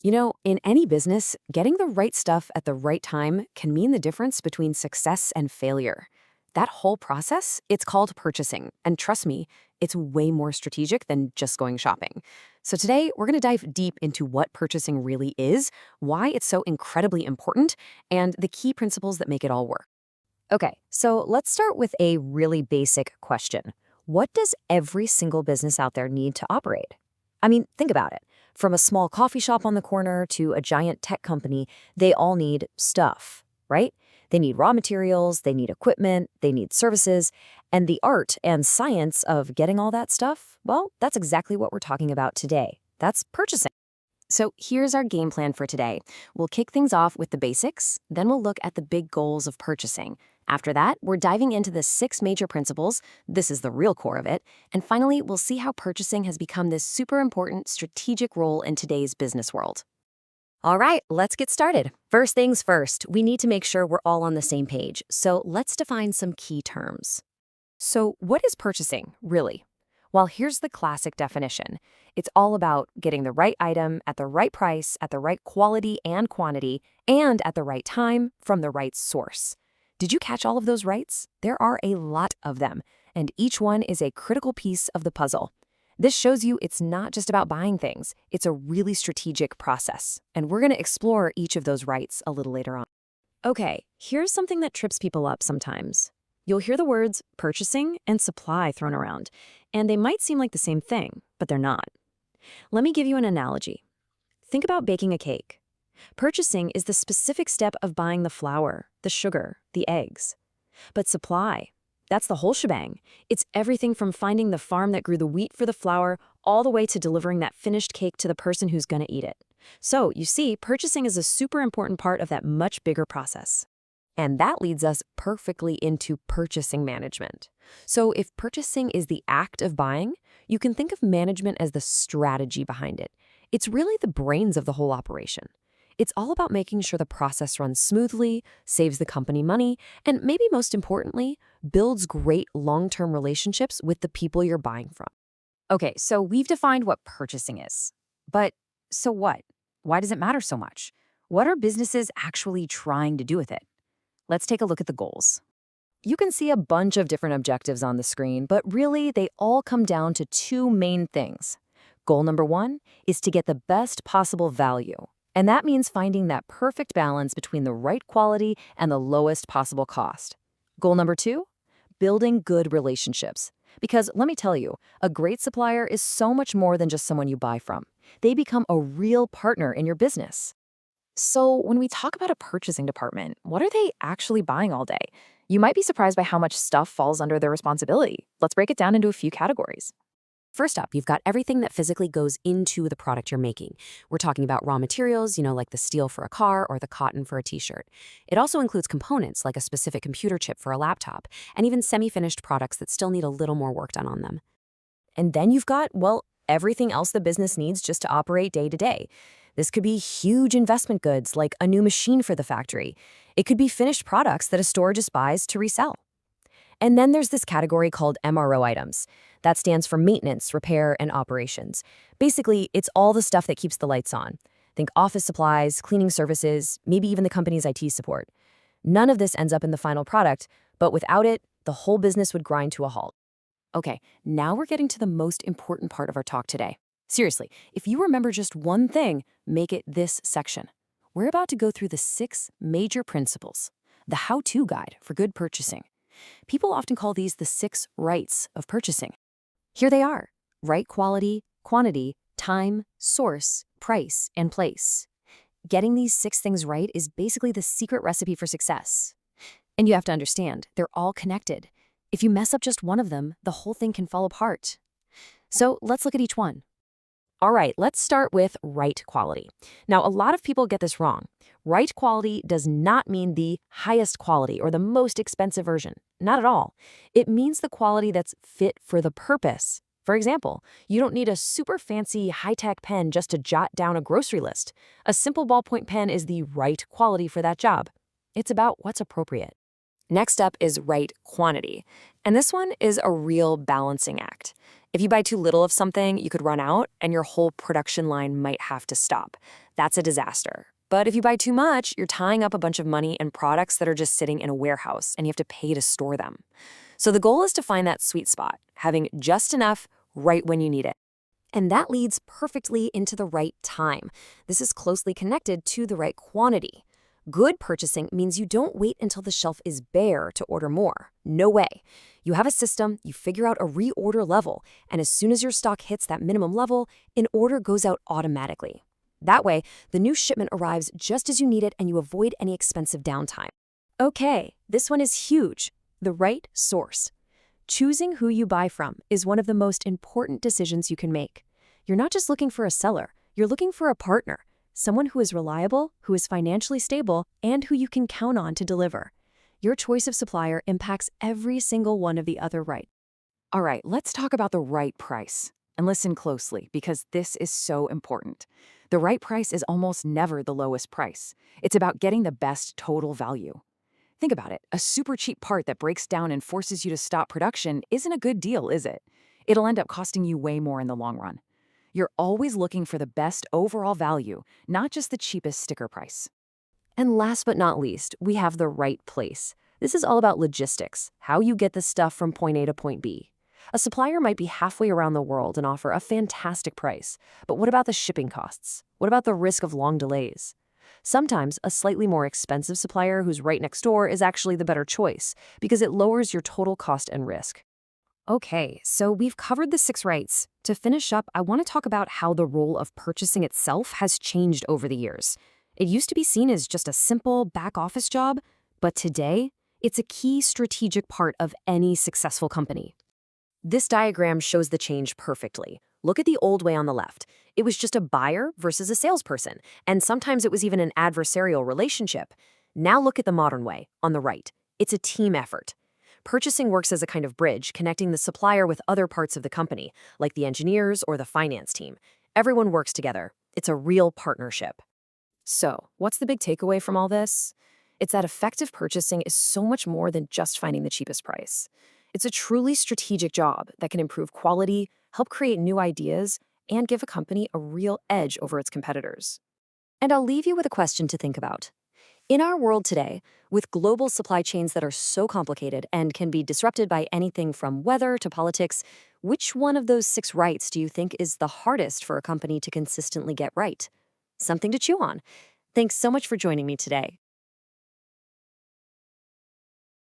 In any business, getting the right stuff at the right time can mean the difference between success and failure. That whole process, it's called purchasing. And trust me, it's way more strategic than just going shopping. So today, we're going to dive deep into what purchasing really is, why it's so incredibly important, and the key principles that make it all work. Okay, so let's start with a really basic question. What does every single business out there need to operate? I mean, think about it. From a small coffee shop on the corner to a giant tech company, they all need stuff, right? They need raw materials, they need equipment, they need services, and the art and science of getting all that stuff, well, that's exactly what we're talking about today. That's purchasing. So here's our game plan for today. We'll kick things off with the basics, then we'll look at the big goals of purchasing. After that, we're diving into the six major principles. This is the real core of it. And finally, we'll see how purchasing has become this super important strategic role in today's business world. All right, let's get started. First things first, we need to make sure we're all on the same page. So let's define some key terms. So what is purchasing, really? Well, here's the classic definition. It's all about getting the right item at the right price, at the right quality and quantity, and at the right time from the right source. Did you catch all of those rights? There are a lot of them, and each one is a critical piece of the puzzle. This shows you it's not just about buying things, it's a really strategic process, and we're going to explore each of those rights a little later on. Okay, here's something that trips people up sometimes. You'll hear the words purchasing and supply thrown around, and they might seem like the same thing, but they're not. Let me give you an analogy. Think about baking a cake. Purchasing is the specific step of buying the flour, the sugar, the eggs. But supply, that's the whole shebang. It's everything from finding the farm that grew the wheat for the flour all the way to delivering that finished cake to the person who's going to eat it. So, you see, purchasing is a super important part of that much bigger process. And that leads us perfectly into purchasing management. So if purchasing is the act of buying, you can think of management as the strategy behind it. It's really the brains of the whole operation. It's all about making sure the process runs smoothly, saves the company money, and maybe most importantly, builds great long-term relationships with the people you're buying from. Okay, so we've defined what purchasing is. But so what? Why does it matter so much? What are businesses actually trying to do with it? Let's take a look at the goals. You can see a bunch of different objectives on the screen, but really they all come down to two main things. Goal number one is to get the best possible value. And that means finding that perfect balance between the right quality and the lowest possible cost. Goal number two, building good relationships. Because let me tell you, a great supplier is so much more than just someone you buy from. They become a real partner in your business. So when we talk about a purchasing department, what are they actually buying all day? You might be surprised by how much stuff falls under their responsibility. Let's break it down into a few categories. First up, you've got everything that physically goes into the product you're making. We're talking about raw materials, like the steel for a car or the cotton for a t-shirt. It also includes components like a specific computer chip for a laptop, and even semi-finished products that still need a little more work done on them. And then you've got, well, everything else the business needs just to operate day to day. This could be huge investment goods like a new machine for the factory. It could be finished products that a store just buys to resell. And then there's this category called MRO items. That stands for maintenance, repair, and operations. Basically, it's all the stuff that keeps the lights on. Think office supplies, cleaning services, maybe even the company's IT support. None of this ends up in the final product, but without it, the whole business would grind to a halt. Okay, now we're getting to the most important part of our talk today. Seriously, if you remember just one thing, make it this section. We're about to go through the six major principles, the how-to guide for good purchasing. People often call these the six rights of purchasing. Here they are: right quality, quantity, time, source, price, and place. Getting these six things right is basically the secret recipe for success. And you have to understand, they're all connected. If you mess up just one of them, the whole thing can fall apart. So let's look at each one. All right, let's start with right quality. Now, a lot of people get this wrong. Right quality does not mean the highest quality or the most expensive version. Not at all. It means the quality that's fit for the purpose. For example, you don't need a super fancy high-tech pen just to jot down a grocery list. A simple ballpoint pen is the right quality for that job. It's about what's appropriate. Next up is right quantity. And this one is a real balancing act. If you buy too little of something, you could run out and your whole production line might have to stop. That's a disaster. But if you buy too much, you're tying up a bunch of money in products that are just sitting in a warehouse and you have to pay to store them. So the goal is to find that sweet spot, having just enough right when you need it. And that leads perfectly into the right time. This is closely connected to the right quantity. Good purchasing means you don't wait until the shelf is bare to order more. No way. You have a system, you figure out a reorder level, and as soon as your stock hits that minimum level, an order goes out automatically. That way, the new shipment arrives just as you need it and you avoid any expensive downtime. Okay, this one is huge. The right source. Choosing who you buy from is one of the most important decisions you can make. You're not just looking for a seller, you're looking for a partner, someone who is reliable, who is financially stable, and who you can count on to deliver. Your choice of supplier impacts every single one of the other right. All right, let's talk about the right price. And listen closely, because this is so important. The right price is almost never the lowest price. It's about getting the best total value. Think about it. A super cheap part that breaks down and forces you to stop production isn't a good deal, is it? It'll end up costing you way more in the long run. You're always looking for the best overall value, not just the cheapest sticker price. And last but not least, we have the right place. This is all about logistics, how you get the stuff from point A to point B. A supplier might be halfway around the world and offer a fantastic price, but what about the shipping costs? What about the risk of long delays? Sometimes a slightly more expensive supplier who's right next door is actually the better choice because it lowers your total cost and risk. Okay, so we've covered the 6 rights. To finish up, I want to talk about how the role of purchasing itself has changed over the years. It used to be seen as just a simple back office job, but today, it's a key strategic part of any successful company. This diagram shows the change perfectly. Look at the old way on the left. It was just a buyer versus a salesperson, and sometimes it was even an adversarial relationship. Now look at the modern way, on the right. It's a team effort. Purchasing works as a kind of bridge, connecting the supplier with other parts of the company, like the engineers or the finance team. Everyone works together. It's a real partnership. So, what's the big takeaway from all this? It's that effective purchasing is so much more than just finding the cheapest price. It's a truly strategic job that can improve quality, help create new ideas, and give a company a real edge over its competitors. And I'll leave you with a question to think about. In our world today, with global supply chains that are so complicated and can be disrupted by anything from weather to politics, which one of those 6 rights do you think is the hardest for a company to consistently get right? Something to chew on. Thanks so much for joining me today.